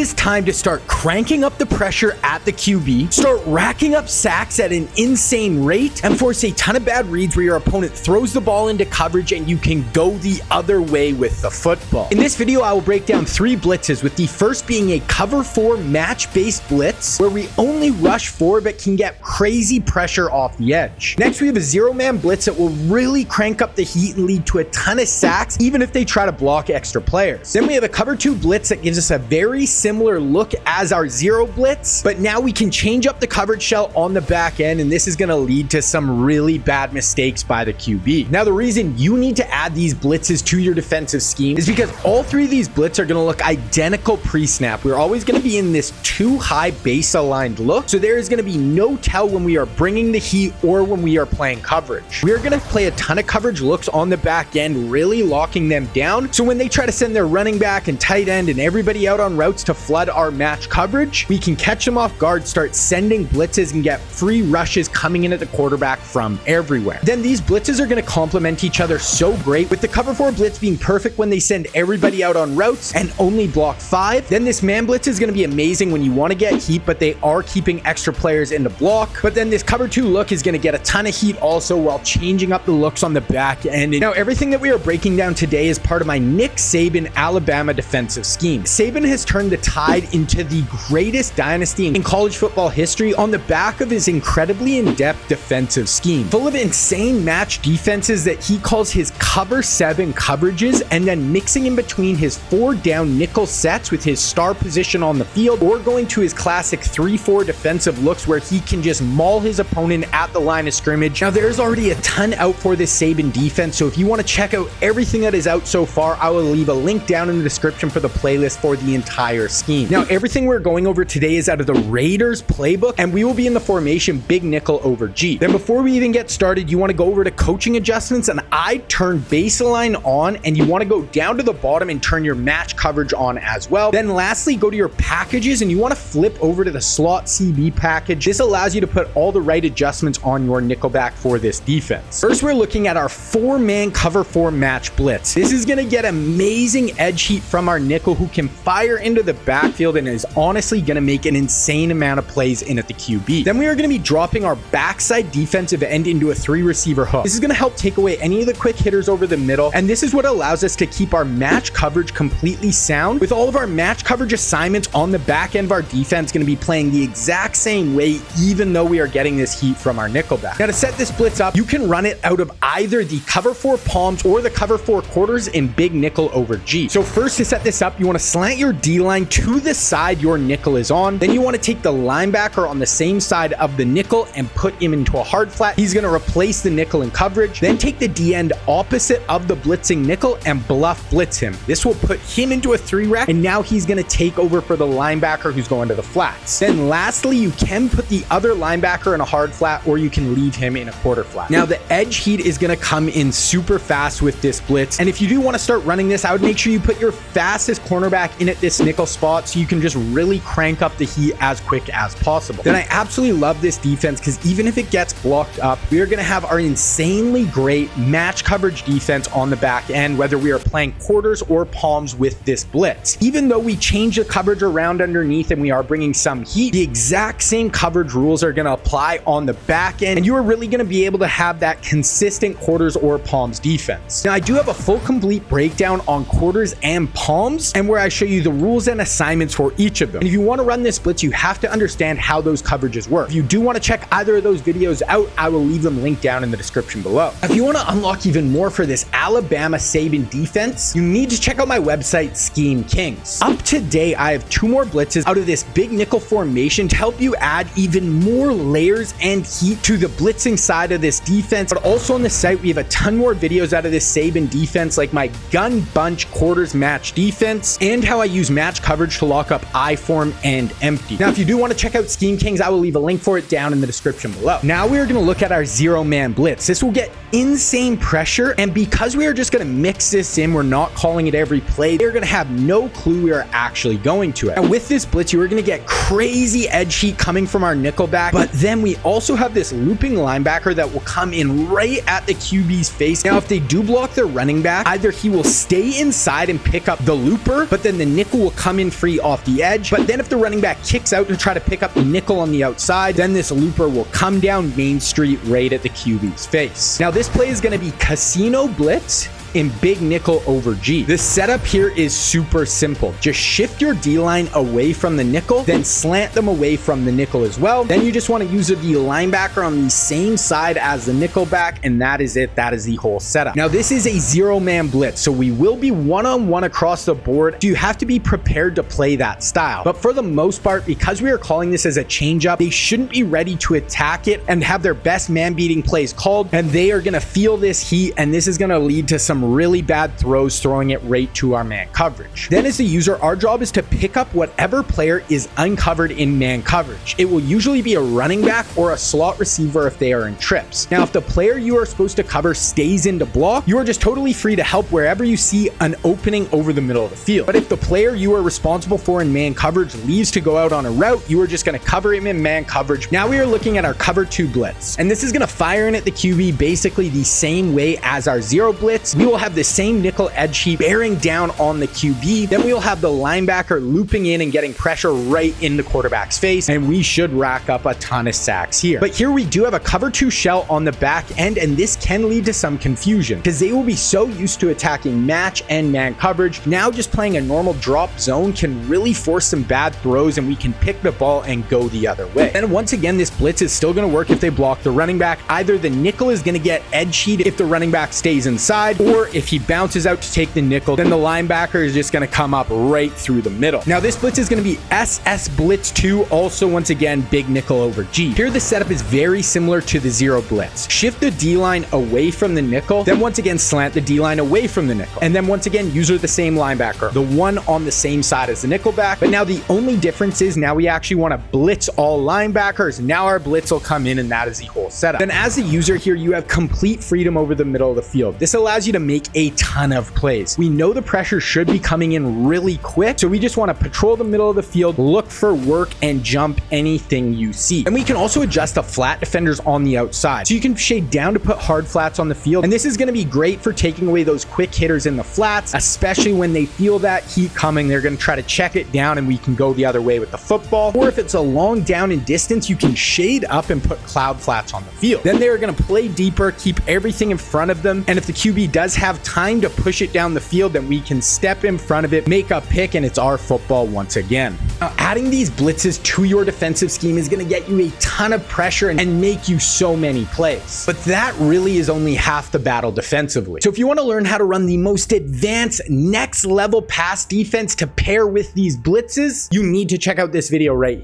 is time to start cranking up the pressure at the QB, start racking up sacks at an insane rate, and force a ton of bad reads where your opponent throws the ball into coverage and you can go the other way with the football. In this video, I will break down 3 blitzes, with the first being a cover 4 match-based blitz where we only rush 4 but can get crazy pressure off the edge. Next, we have a 0-man blitz that will really crank up the heat and lead to a ton of sacks even if they try to block extra players. Then we have a cover 2 blitz that gives us a very similar look as our 0 blitz, but now we can change up the coverage shell on the back end, and this is going to lead to some really bad mistakes by the QB. Now, the reason you need to add these blitzes to your defensive scheme is because all 3 of these blitzes are going to look identical pre-snap. We're always going to be in this too high base aligned look, so there is going to be no tell when we are bringing the heat or when we are playing coverage. We are going to play a ton of coverage looks on the back end, really locking them down, so when they try to send their running back and tight end and everybody out on routes to flood our match coverage, we can catch them off guard, start sending blitzes, and get free rushes coming in at the quarterback from everywhere. Then these blitzes are going to complement each other so great, with the cover 4 blitz being perfect when they send everybody out on routes and only block 5. Then this man blitz is going to be amazing when you want to get heat, but they are keeping extra players in the block. But then this cover 2 look is going to get a ton of heat also while changing up the looks on the back end. Now, everything that we are breaking down today is part of my Nick Saban Alabama defensive scheme. Saban has turned the Tide into the greatest dynasty in college football history on the back of his incredibly in-depth defensive scheme, full of insane match defenses that he calls his cover 7 coverages, and then mixing in between his 4-down nickel sets with his star position on the field, or going to his classic 3-4 defensive looks where he can just maul his opponent at the line of scrimmage. Now, there's already a ton out for this Saban defense, so if you want to check out everything that is out so far, I will leave a link down in the description for the playlist for the entire scheme. Now, everything we're going over today is out of the Raiders playbook, and we will be in the formation big nickel over G. Then before we even get started, you want to go over to coaching adjustments, and I turn baseline on, and you want to go down to the bottom and turn your match coverage on as well. Then lastly, go to your packages, and you want to flip over to the slot CB package. This allows you to put all the right adjustments on your nickelback for this defense. First, we're looking at our 4-man cover 4 match blitz. This is going to get amazing edge heat from our nickel, who can fire into the backfield and is honestly going to make an insane amount of plays in at the QB. Then we are going to be dropping our backside defensive end into a 3-receiver hook. This is going to help take away any of the quick hitters over the middle, and this is what allows us to keep our match coverage completely sound, with all of our match coverage assignments on the back end of our defense going to be playing the exact same way, even though we are getting this heat from our nickelback. Now, to set this blitz up, you can run it out of either the cover 4 palms or the cover 4 quarters in big nickel over G. So first, to set this up, you want to slant your D-line to the side your nickel is on. Then you want to take the linebacker on the same side of the nickel and put him into a hard flat. He's going to replace the nickel in coverage. Then take the D-end opposite of the blitzing nickel and bluff blitz him. This will put him into a 3-rec, and now he's going to take over for the linebacker who's going to the flats. Then lastly, you can put the other linebacker in a hard flat, or you can leave him in a quarter flat. Now, the edge heat is going to come in super fast with this blitz, and if you do want to start running this, I would make sure you put your fastest cornerback in at this nickel spot so you can just really crank up the heat as quick as possible. Then I absolutely love this defense because even if it gets blocked up, we are going to have our insanely great match coverage defense on the back end, whether we are playing quarters or palms with this blitz. Even though we change the coverage around underneath and we are bringing some heat, the exact same coverage rules are going to apply on the back end, and you are really going to be able to have that consistent quarters or palms defense. Now, I do have a full complete breakdown on quarters and palms, and where I show you the rules and assignments for each of them. And if you want to run this blitz, you have to understand how those coverages work. If you do want to check either of those videos out, I will leave them linked down in the description below. If you want to unlock even more for this Alabama Saban defense, you need to check out my website, Scheme Kings. Up to date, I have 2 more blitzes out of this big nickel formation to help you add even more layers and heat to the blitzing side of this defense. But also on the site, we have a ton more videos out of this Saban defense, like my gun bunch quarters match defense and how I use match coverage to lock up I form and empty. Now, if you do want to check out Scheme Kings, I will leave a link for it down in the description below. Now we are going to look at our 0-man blitz. This will get insane pressure, and because we are just going to mix this in, we're not calling it every play, they're going to have no clue we are actually going to it. Now, with this blitz, you are going to get crazy edge heat coming from our nickelback, but then we also have this looping linebacker that will come in right at the QB's face. Now, if they do block their running back, either he will stay inside and pick up the looper, but then the nickel will come in free off the edge. But then if the running back kicks out to try to pick up the nickel on the outside, then this looper will come down Main Street right at the QB's face. Now this play is going to be Casino Blitz in big nickel over G. The setup here is super simple. Just shift your D-line away from the nickel, then slant them away from the nickel as well. Then you just want to use the linebacker on the same side as the nickel back, and that is it. That is the whole setup. Now this is a 0-man blitz, so we will be one-on-one across the board. So you have to be prepared to play that style. But for the most part, because we are calling this as a change-up, they shouldn't be ready to attack it and have their best man-beating plays called, and they are going to feel this heat, and this is going to lead to some really bad throws, throwing it right to our man coverage. Then as the user, our job is to pick up whatever player is uncovered in man coverage. It will usually be a running back or a slot receiver if they are in trips. Now, if the player you are supposed to cover stays into block, you are just totally free to help wherever you see an opening over the middle of the field. But if the player you are responsible for in man coverage leaves to go out on a route, you are just going to cover him in man coverage. Now we are looking at our cover 2 blitz, and this is going to fire in at the QB basically the same way as our 0 blitz. We will have the same nickel edge heat bearing down on the QB. Then we will have the linebacker looping in and getting pressure right in the quarterback's face, and we should rack up a ton of sacks here. But here we do have a cover 2 shell on the back end, and this can lead to some confusion because they will be so used to attacking match and man coverage. Now just playing a normal drop zone can really force some bad throws, and we can pick the ball and go the other way. And once again, this blitz is still going to work if they block the running back. Either the nickel is going to get edge heat if the running back stays inside, or if he bounces out to take the nickel, then the linebacker is just going to come up right through the middle. Now this blitz is going to be SS Blitz 2, also once again big nickel over G. Here the setup is very similar to the 0 blitz. Shift the D-line away from the nickel, then once again slant the D-line away from the nickel, and then once again user the same linebacker, the one on the same side as the nickel back. But now the only difference is now we actually want to blitz all linebackers. Now our blitz will come in, and that is the whole setup. Then as a user here, you have complete freedom over the middle of the field. This allows you to make a ton of plays. We know the pressure should be coming in really quick, so we just want to patrol the middle of the field, look for work, and jump anything you see. And we can also adjust the flat defenders on the outside, so you can shade down to put hard flats on the field, and this is going to be great for taking away those quick hitters in the flats, especially when they feel that heat coming. They're going to try to check it down, and we can go the other way with the football. Or if it's a long down and distance, you can shade up and put cloud flats on the field. Then they're going to play deeper, keep everything in front of them, and if the QB does have time to push it down the field, then we can step in front of it, make a pick, and it's our football once again. Now, adding these blitzes to your defensive scheme is going to get you a ton of pressure and make you so many plays. But that really is only half the battle defensively. So if you want to learn how to run the most advanced next level pass defense to pair with these blitzes, you need to check out this video right here.